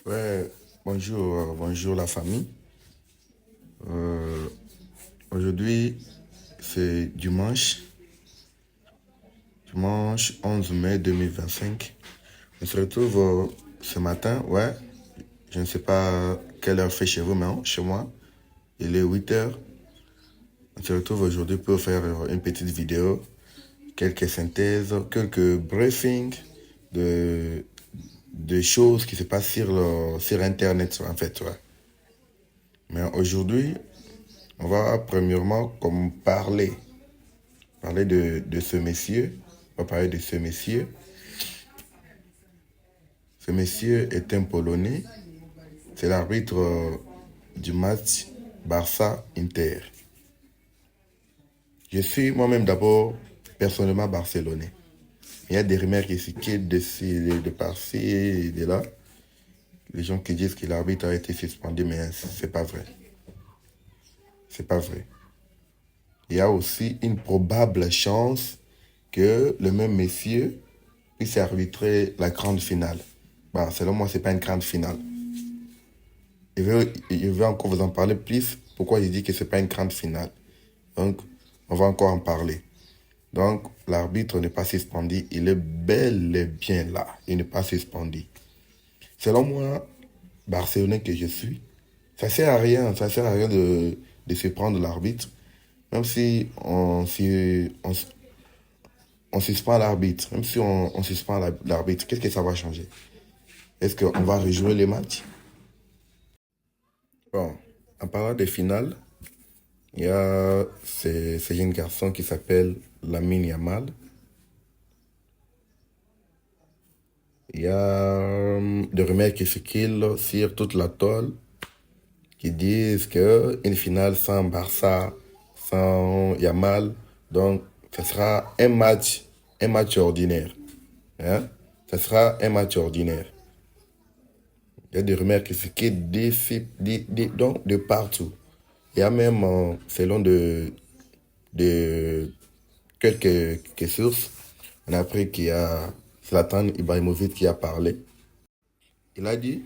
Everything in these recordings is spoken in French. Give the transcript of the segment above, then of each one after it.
Ouais, bonjour, bonjour la famille. Euh, Aujourd'hui, c'est dimanche 11 mai 2025. On se retrouve ce matin, ouais. Je ne sais pas quelle heure fait chez vous, mais chez moi, il est 8 heures. On se retrouve aujourd'hui pour faire une petite vidéo, quelques synthèses, quelques briefings de, de choses qui se passent sur Internet, en fait, ouais. Mais aujourd'hui, on va premièrement comme parler de ce monsieur. On va parler de ce monsieur. Ce monsieur est un Polonais. C'est l'arbitre du match Barça-Inter. Je suis moi-même d'abord personnellement barcelonais. Il y a des rumeurs qui circulent de par-ci et de là. Les gens qui disent que l'arbitre a été suspendu, mais c'est pas vrai. C'est pas vrai. Il y a aussi une probable chance que le même monsieur puisse arbitrer la grande finale. Bah, selon moi, c'est pas une grande finale. Je vais encore vous en parler plus. Pourquoi je dis que c'est pas une grande finale. Donc, on va encore en parler. Donc, l'arbitre n'est pas suspendu. Il est bel et bien là. Il n'est pas suspendu. Selon moi, Barcelonais que je suis, ça sert à rien. Ça sert à rien de se prendre l'arbitre. Même si on suspend l'arbitre. Même si on suspend l'arbitre, qu'est-ce que ça va changer? Est-ce qu'on va rejouer les matchs? Bon, en parlant des finales, il y a ce jeune garçon qui s'appelle Lamine Yamal. Il y a des rumeurs qui circulent sur toute la toile qui disent qu'une finale sans Barça, sans Yamal, donc ce sera un match ordinaire. Hein? Ce sera un match ordinaire. Il y a des rumeurs qui circulent donc de partout. Il y a même, selon de quelques sources, on a appris qu'il y a Zlatan Ibrahimovic qui a parlé. Il a dit,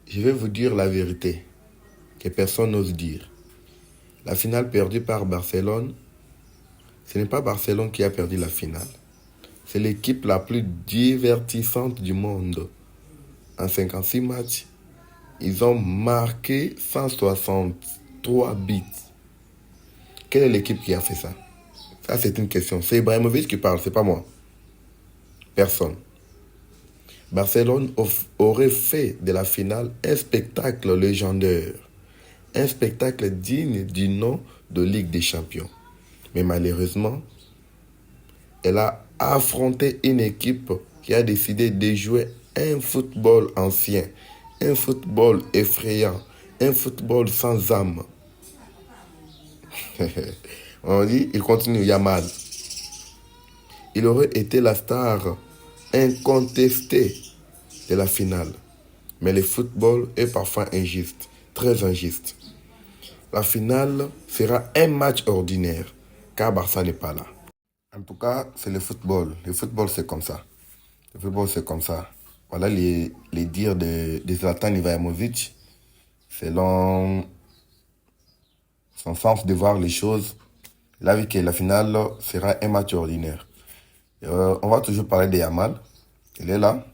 je vais vous dire la vérité que personne n'ose dire. La finale perdue par Barcelone, ce n'est pas Barcelone qui a perdu la finale. C'est l'équipe la plus divertissante du monde. En 56 matchs, ils ont marqué 163 buts. Quelle est l'équipe qui a fait ça? Ça, c'est une question. C'est Ibrahimovic qui parle, c'est pas moi. Personne. Barcelone aurait fait de la finale un spectacle légendaire, un spectacle digne du nom de Ligue des Champions. Mais malheureusement, elle a affronté une équipe qui a décidé de jouer un football ancien, un football effrayant, un football sans âme. On dit, il continue, Yamal. Il aurait été la star incontestée de la finale. Mais le football est parfois injuste, très injuste. La finale sera un match ordinaire, car Barça n'est pas là. En tout cas, c'est le football. Le football, c'est comme ça. Le football, c'est comme ça. Voilà les dires de Zlatan Ibrahimovic, selon son sens de voir les choses. Il a vu que la finale sera un match ordinaire. On va toujours parler de Yamal. Il est là.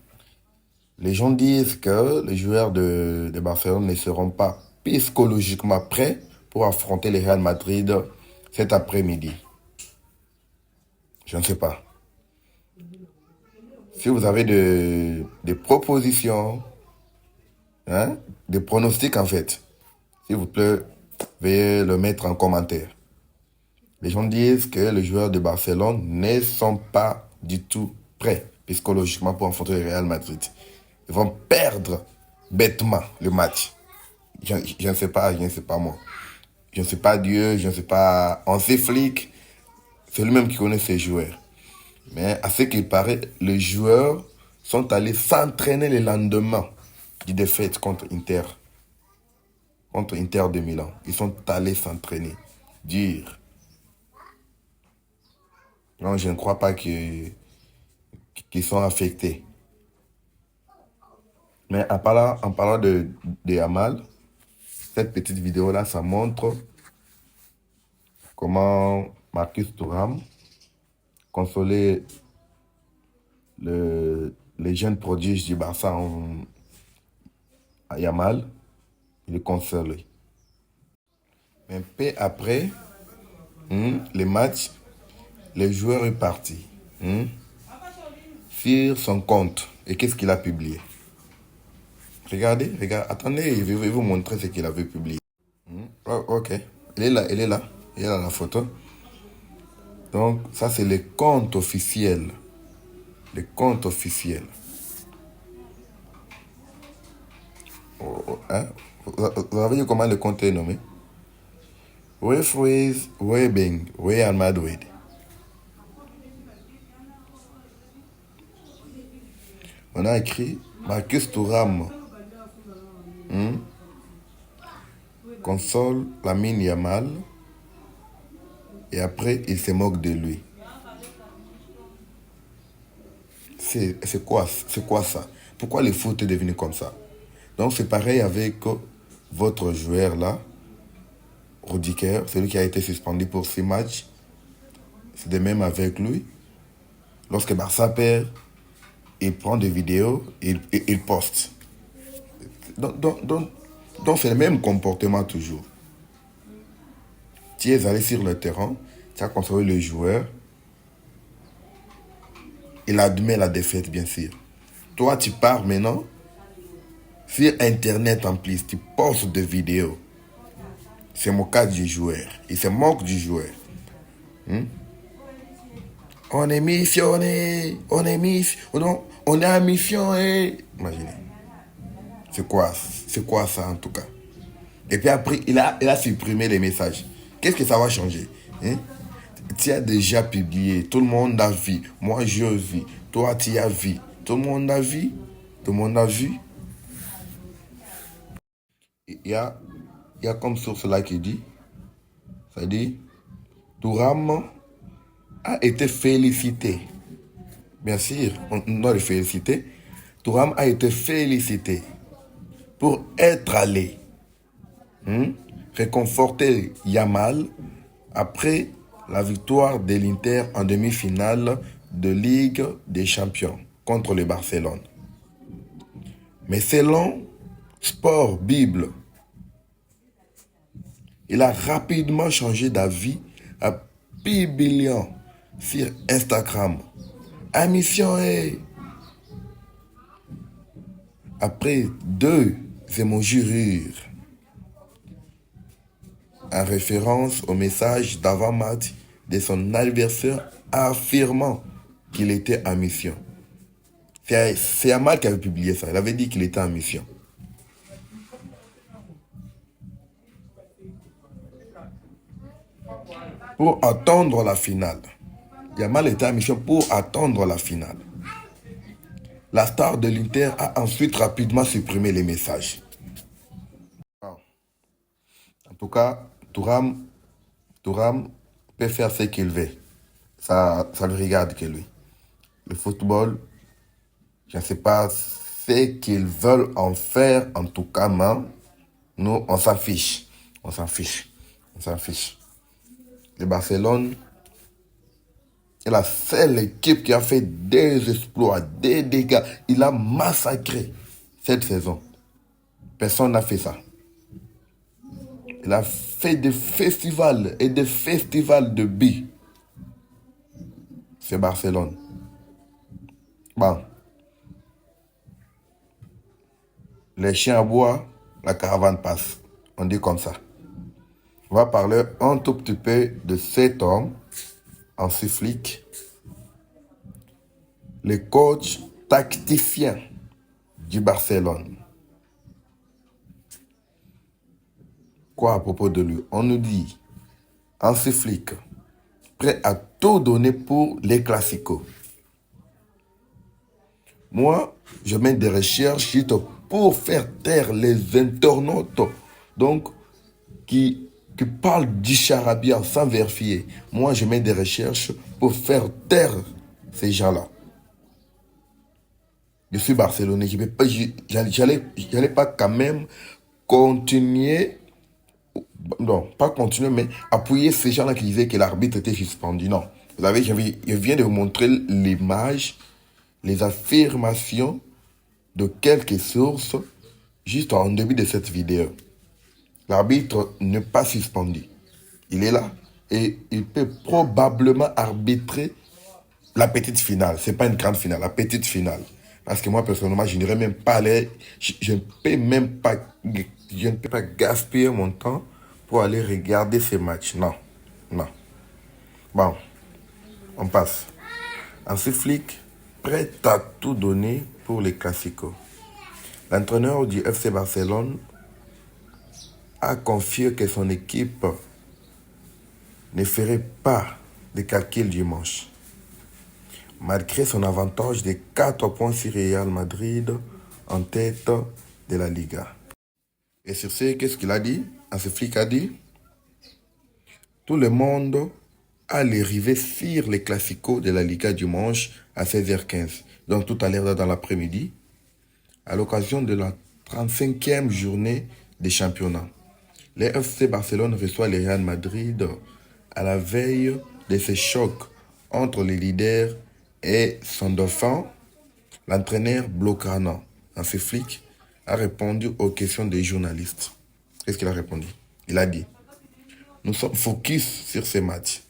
Les gens disent que les joueurs de Barcelone ne seront pas psychologiquement prêts pour affronter le Real Madrid cet après-midi. Je ne sais pas. Si vous avez des propositions, hein, des pronostics en fait, s'il vous plaît, veuillez le mettre en commentaire. Les gens disent que les joueurs de Barcelone ne sont pas du tout prêts psychologiquement pour affronter le Real Madrid. Ils vont perdre bêtement le match. Je ne sais pas, je ne sais pas moi. Je ne sais pas Dieu, je ne sais pas. On sait flic, c'est lui-même qui connaît ses joueurs. Mais à ce qu'il paraît, les joueurs sont allés s'entraîner le lendemain du défaite contre Inter de Milan. Ils sont allés s'entraîner. Dire. Non, je ne crois pas qu'ils sont affectés. Mais en parlant de Yamal, cette petite vidéo-là, ça montre comment Marcus Thuram consolait les jeunes prodiges du Barça à Yamal. Il est consolé. Mais peu après, les matchs, les joueurs sont partis sur son compte. Et qu'est-ce qu'il a publié? Regardez, attendez, je vais vous montrer ce qu'il avait publié. Oh, ok, il est là, il est là la photo. Donc, ça c'est le compte officiel. Le compte officiel. Hein? Vous avez vu comment le compte est nommé? Referees Webbing, Real Madrid. On a écrit Marcus Thuram console Lamine Yamal et après il se moque de lui. C'est quoi ça? Pourquoi le foot est devenu comme ça? Donc c'est pareil avec votre joueur là, Rudiger, celui qui a été suspendu pour 6 matchs. C'est de même avec lui. Lorsque Barça perd, il prend des vidéos et il poste. Donc c'est le même comportement toujours. Tu es allé sur le terrain, tu as consolé le joueur. Il admet la défaite, bien sûr. Toi, tu pars maintenant sur Internet en plus, tu postes des vidéos. C'est mon cas du joueur. Il se moque du joueur. On est missionné, on est en mission. Imaginez. C'est quoi ça en tout cas? Et puis après, il a supprimé les messages. Qu'est-ce que ça va changer? Tu as déjà publié, tout le monde a vu. Moi, je vis. Toi, tu as vu. Tout le monde a vu. Tout le monde a vu. Il y a comme source là qui dit, ça dit, Thuram a été félicité. Bien sûr, on doit le féliciter. Thuram a été félicité pour être allé réconforter Yamal après la victoire de l'Inter en demi-finale de Ligue des Champions contre le Barcelone. Mais selon Sport Bible, il a rapidement changé d'avis à Pibilion sur Instagram. Mission après 2 émojis en référence au message d'avant-match de son adversaire affirmant qu'il était en mission. C'est Yamal qui avait publié ça. Il avait dit qu'il était en mission. Pour attendre la finale. Yamal était en mission pour attendre la finale. La star de l'Inter a ensuite rapidement supprimé les messages. En tout cas, Thuram peut faire ce qu'il veut. Ça ne regarde que lui. Le football, je ne sais pas ce qu'ils veulent en faire, en tout cas, mais nous, on s'en fiche. On s'en fiche. Le Barcelone est la seule équipe qui a fait des exploits, des dégâts. Il a massacré cette saison. Personne n'a fait ça. Il a fait des festivals et des festivals de billes. C'est Barcelone. Bon. Les chiens aboient, la caravane passe. On dit comme ça. On va parler un tout petit peu de cet homme, Hansi Flick, le coach tacticien du Barcelone. Quoi à propos de lui? On nous dit, Hansi Flick, prêt à tout donner pour les classicos. Moi, je mets des recherches pour faire taire les internautes, donc qui parlent du charabia sans vérifier. Moi, je mets des recherches pour faire taire ces gens-là. Je suis barcelonais. Je vais pas, j'allais pas quand même continuer, non, pas continuer, mais appuyer ces gens-là qui disaient que l'arbitre était suspendu. Non. Vous savez, je viens de vous montrer l'image, les affirmations de quelques sources juste en début de cette vidéo. L'arbitre n'est pas suspendu. Il est là. Et il peut probablement arbitrer la petite finale. Ce n'est pas une grande finale, la petite finale. Parce que moi, personnellement, je n'irai même pas aller. Je ne peux même pas. Je ne peux pas gaspiller mon temps pour aller regarder ces matchs. Non. Non. Bon, on passe. Hansi Flick, prêt à tout donner pour les classicos. L'entraîneur du FC Barcelone a confié que son équipe ne ferait pas de calcul dimanche. Malgré son avantage de 4 points sur Real Madrid en tête de la Liga. Et sur ce, qu'est-ce qu'il a dit? Hansi Flick a dit: tout le monde a l'arrivée sur les classicos de la Liga dimanche à 16h15. Donc tout à l'heure dans l'après-midi, à l'occasion de la 35e journée des championnats. Le FC Barcelone reçoit le Real Madrid à la veille de ce choc entre les leaders et son dauphin. L'entraîneur blaugrana, Hansi Flick, a répondu aux questions des journalistes. Qu'est-ce qu'il a répondu? Il a dit: nous sommes focus sur ces matchs.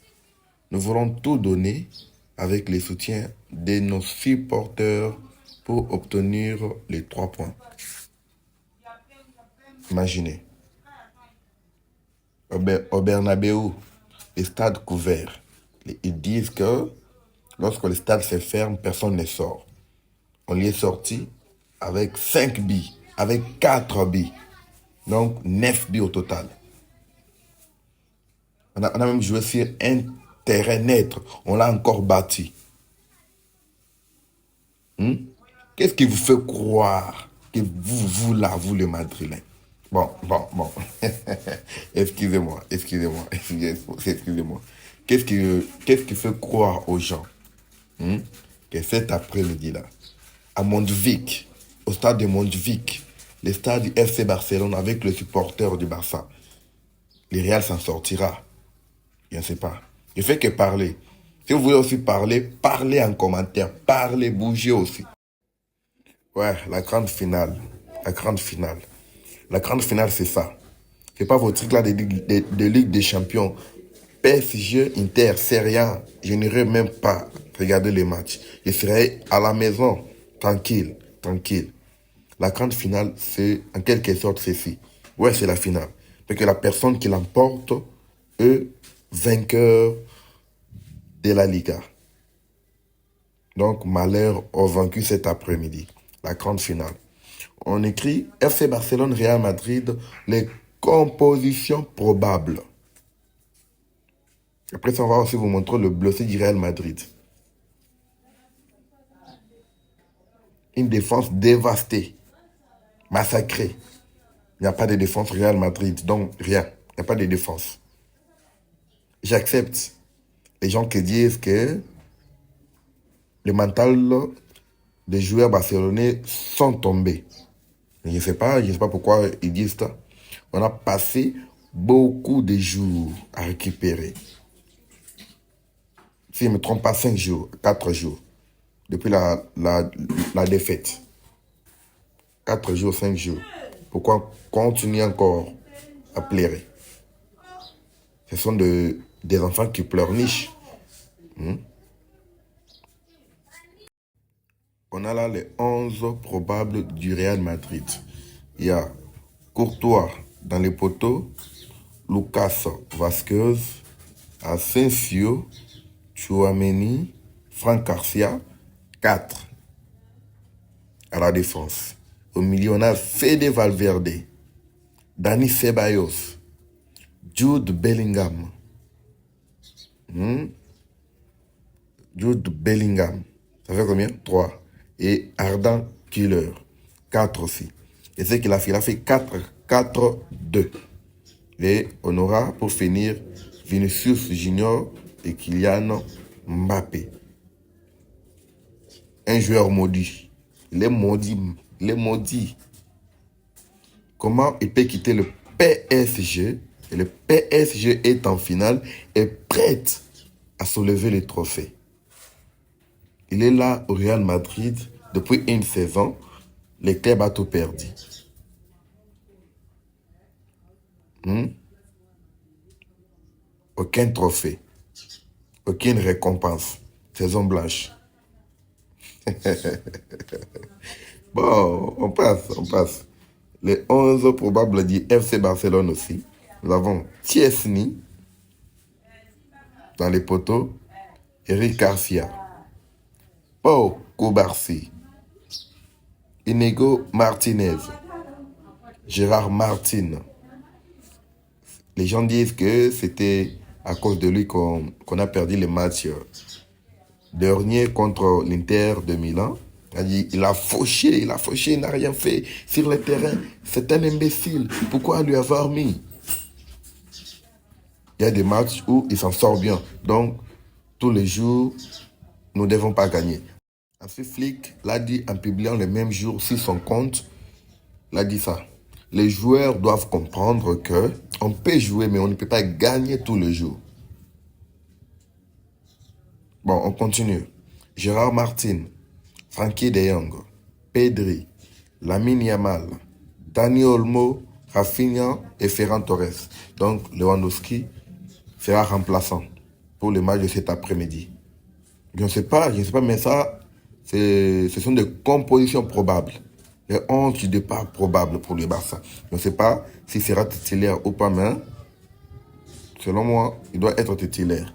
Nous voulons tout donner avec le soutien de nos supporters pour obtenir les 3 points. Imaginez. Au Bernabéu, les stades couverts. Ils disent que lorsque le stade se ferme, personne ne sort. On y est sorti avec 5 billes, avec 4 billes. Donc 9 billes au total. On a même joué sur un terrain net. On l'a encore bâti. Qu'est-ce qui vous fait croire que vous là, vous les Madrilènes? Bon. Excusez-moi. Qu'est-ce qui fait croire aux gens que cet après-midi-là, à Montjuic, au stade de Montjuic, le stade du FC Barcelone avec le supporter du Barça, le Real s'en sortira? Je ne sais pas. Je fais que parler. Si vous voulez aussi parler, parlez en commentaire. Parlez, bougez aussi. Ouais, la grande finale. La grande finale. La grande finale, c'est ça. C'est pas vos trucs là de Ligue des Champions. PSG, Inter, c'est rien. Je n'irai même pas regarder les matchs. Je serai à la maison, tranquille. La grande finale, c'est en quelque sorte ceci. Ouais, c'est la finale. Parce que la personne qui l'emporte est vainqueur de la Liga. Donc, malheur au vaincu cet après-midi. La grande finale. On écrit FC Barcelone, Real Madrid, les compositions probables. Après ça, on va aussi vous montrer le blessé du Real Madrid. Une défense dévastée, massacrée. Il n'y a pas de défense Real Madrid, donc rien. Il n'y a pas de défense. J'accepte les gens qui disent que le mental des joueurs barcelonais sont tombés. Je ne sais pas pourquoi ils disent ça. On a passé beaucoup de jours à récupérer. Si je ne me trompe pas, 5 jours, 4 jours, depuis la défaite. 4 jours, 5 jours. Pourquoi continuer encore à pleurer? Ce sont des enfants qui pleurnichent. On a là les 11 probables du Real Madrid. Il y a Courtois dans les poteaux, Lucas Vázquez, Asensio, Tchouaméni, Franck Garcia, 4 à la défense. Au milieu, on a Fede Valverde, Dani Ceballos, Jude Bellingham. Jude Bellingham. Ça fait combien? 3. Et Ardan Killer. 4 aussi. Et c'est qu'il a fait? Il a fait 4-4-2. Et on aura, pour finir, Vinicius Junior et Kylian Mbappé. Un joueur maudit. Il est maudit. Il est maudit. Comment il peut quitter le PSG et le PSG est en finale et prête à soulever les trophées. Il est là au Real Madrid depuis une saison. Le club a tout perdu. Aucun trophée. Aucune récompense. Saison blanche. Bon, on passe. Les 11 probables du FC Barcelone aussi. Nous avons Tiesny dans les poteaux. Eric Garcia. Pau Kubarsi. Inigo Martinez. Gérard Martin. Les gens disent que c'était à cause de lui qu'on a perdu le match dernier contre l'Inter de Milan. Il a fauché, il n'a rien fait sur le terrain. C'est un imbécile. Pourquoi lui avoir mis? Il y a des matchs où il s'en sort bien. Donc, tous les jours, nous ne devons pas gagner. Ensuite, Flick l'a dit en publiant le même jour sur son compte. Il a dit ça. Les joueurs doivent comprendre que on peut jouer, mais on ne peut pas gagner tous les jours. Bon, on continue. Gérard Martin, Frankie de Jong, Pedri, Lamine Yamal, Dani Olmo, Rafinha et Ferran Torres. Donc, Lewandowski sera remplaçant pour le match de cet après-midi. Je ne sais pas, mais ça, ce sont des compositions probables. Les 11 du départ probables pour le Barça. Je ne sais pas s'il sera titulaire ou pas, mais selon moi, il doit être titulaire.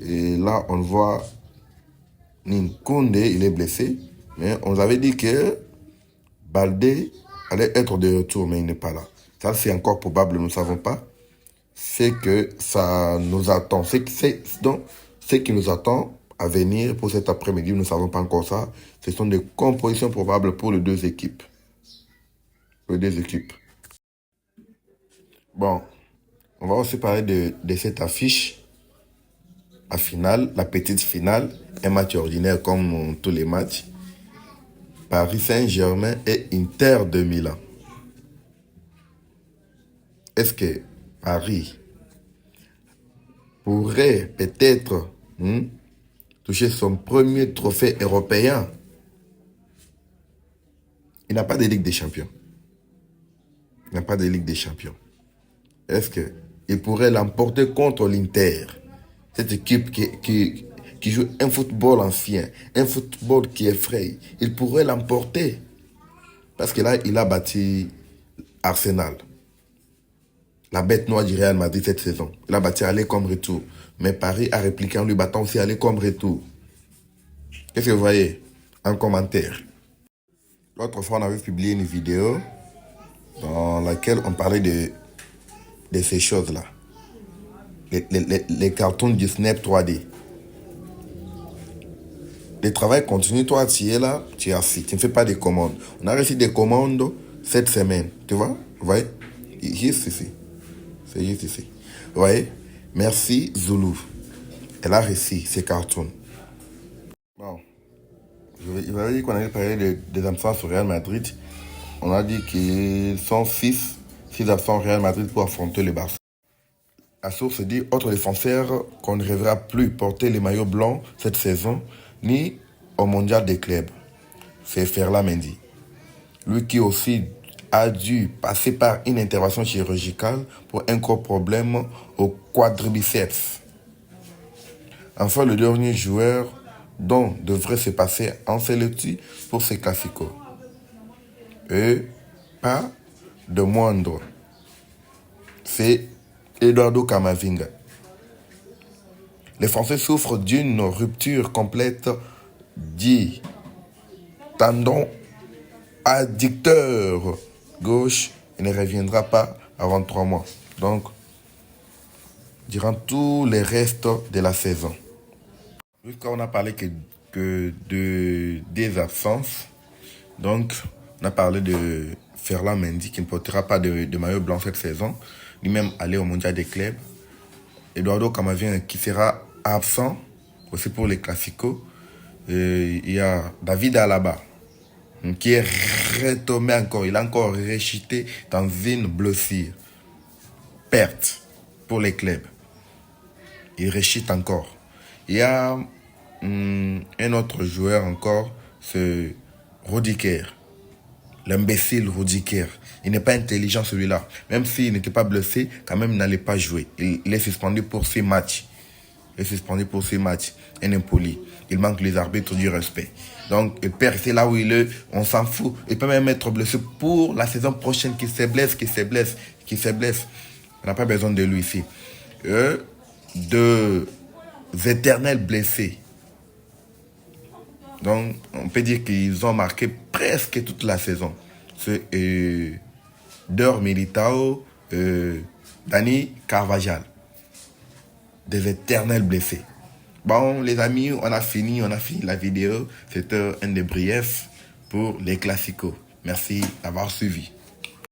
Et là, on voit Nkunde, il est blessé. Mais on nous avait dit que Baldé allait être de retour, mais il n'est pas là. Ça, c'est encore probable, nous ne savons pas. C'est que ça nous attend. Donc, ce qui nous attend à venir pour cet après-midi, nous ne savons pas encore ça. Ce sont des compositions probables pour les deux équipes. Bon, on va aussi parler de cette affiche. La finale, la petite finale, un match ordinaire comme tous les matchs. Paris Saint-Germain et Inter de Milan. Est-ce que Paris pourrait peut-être toucher son premier trophée européen? Il n'a pas de Ligue des Champions. Est-ce qu'il pourrait l'emporter contre l'Inter? Cette équipe qui joue un football ancien, un football qui effraie. Il pourrait l'emporter. Parce que là, il a battu Arsenal. La bête noire du Real Madrid cette saison. Il a battu aller comme retour. Mais Paris a répliqué en lui battant aussi aller comme retour. Qu'est-ce que vous voyez en commentaire? L'autre fois, on avait publié une vidéo dans laquelle on parlait de ces choses-là. Les cartoons du Snap 3D. Le travail continue, toi tu es là, tu es assis, tu ne fais pas des commandes. On a reçu des commandes cette semaine, tu vois? Vous voyez? Juste ici. C'est juste ici. Vous voyez? Merci Zulu. Elle a reçu ces cartoons. Bon. Je vous avais dit qu'on allait parler des absences au Real Madrid. On a dit qu'ils sont 6 absents au Real Madrid pour affronter le Barça. La source dit autre défenseur qu'on ne rêvera plus porter les maillots blancs cette saison, ni au mondial des clubs. C'est Ferland Mendy. Lui qui aussi a dû passer par une intervention chirurgicale pour un gros problème au quadriceps. Enfin, le dernier joueur dont devrait se passer Ancelotti pour ses classicos. Et pas de moindre. C'est Eduardo Camavinga. Les Français souffrent d'une rupture complète du tendon adducteur gauche et ne reviendra pas avant 3 mois. Donc, durant tous les restes de la saison. Jusqu'à on a parlé que des absences. Donc, on a parlé de Ferland Mendy qui ne portera pas de maillot blanc cette saison. Lui-même aller au mondial des clubs. Eduardo Camavinga qui sera absent aussi pour les classicos. Il y a David Alaba qui est retombé encore. Il a encore rechuté dans une blessure. Perte pour les clubs. Il rechute encore. Il y a un autre joueur encore, c'est Rudiger. L'imbécile Rudiger. Il n'est pas intelligent celui-là. Même s'il n'était pas blessé, quand même il n'allait pas jouer. Il est suspendu pour 6 matchs. Il est suspendu pour 6 matchs. Un impoli. Il manque les arbitres du respect. Donc il peut rester là où il est. On s'en fout. Il peut même être blessé pour la saison prochaine qui se blesse. On n'a pas besoin de lui ici. Deux éternels blessés. Donc, on peut dire qu'ils ont marqué presque toute la saison. C'est Dor Militao, Dani Carvajal. Des éternels blessés. Bon, les amis, on a fini la vidéo. C'était un des briefs pour les classicos. Merci d'avoir suivi.